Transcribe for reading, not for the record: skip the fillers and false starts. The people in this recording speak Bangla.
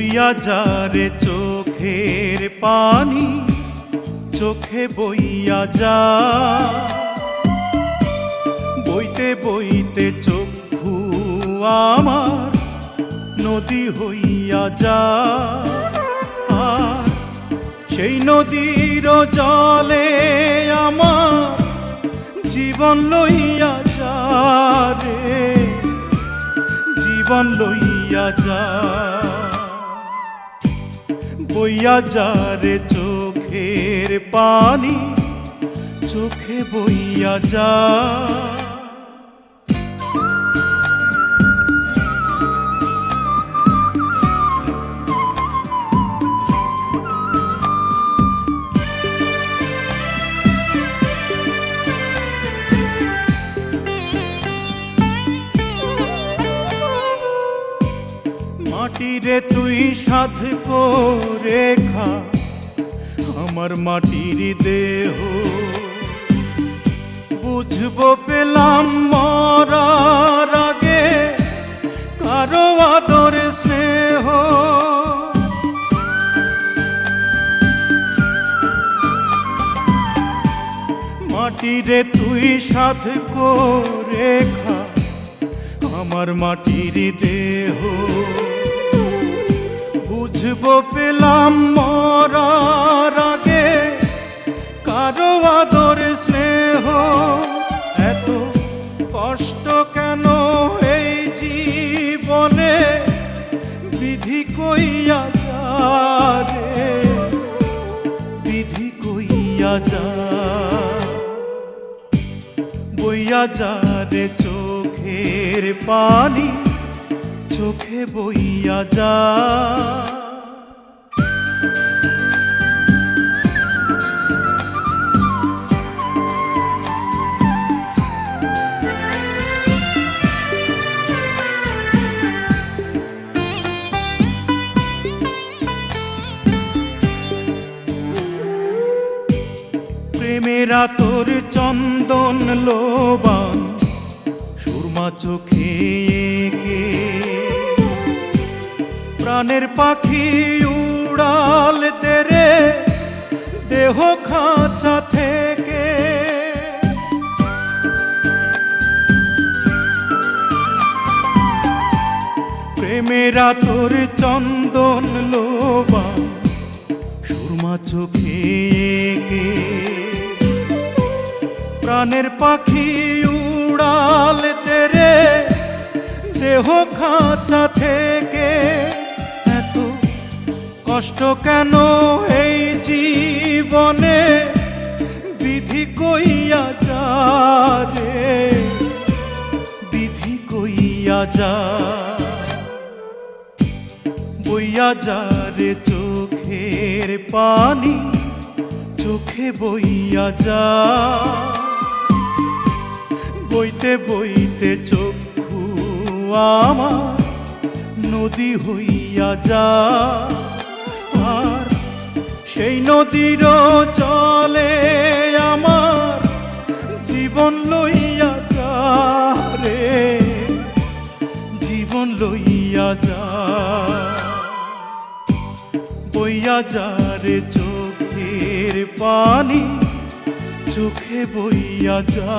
বইয়া যারে চোখের পানি, চোখে বইয়া যা, বইতে বইতে চক্ষু আমার নদী হইয়া যা। আর সেই নদীর জলে আমার জীবন লইয়া যা রে, জীবন লইয়া যা। বইয়া যারে চোখের পানি, চোখে বইয়া যা। মাটিরে তুই সাধ করে খা আমার মাটির দেহ, বুঝবো পেলাম মরার আগে কারো আদর স্নেহ। মাটিরে তুই সাধ করে খা আমার মাটির দেহ, বুঝবো পেলাম মরার আগে কারো আদর স্নেহ। এত কষ্ট কেন এই জীবনে, বিধি কইয়া যা রে, বিধি কইয়া যা। বইয়া যা রে চোখের পানি, চোখে বইয়া যা। প্রেমেরা তোর চন্দন লোবান সুরমা চোখে এঁকে, প্রাণের পাখি উড়াল তেরে দেহ খাঁচা থেকে। প্রেমেরা তোর চন্দন লোবান সুরমা চোখে এঁকে, প্রাণের পাখি উড়াল তেরে দেহ খাঁচা থেকে। এত কষ্ট কেন এই জীবনে, বিধি কইয়া যা রে, বিধি কইয়া যা। বইয়া যা রে চোখের পানি, চোখে বইয়া যা। বইতে বইতে চক্ষু আমার নদী হইয়া যা। আর সেই নদীর জলে আমার জীবন লইয়া যা রে, জীবন লইয়া যা। বইয়া যা রে চোখের পানি, চোখে বইয়া যা।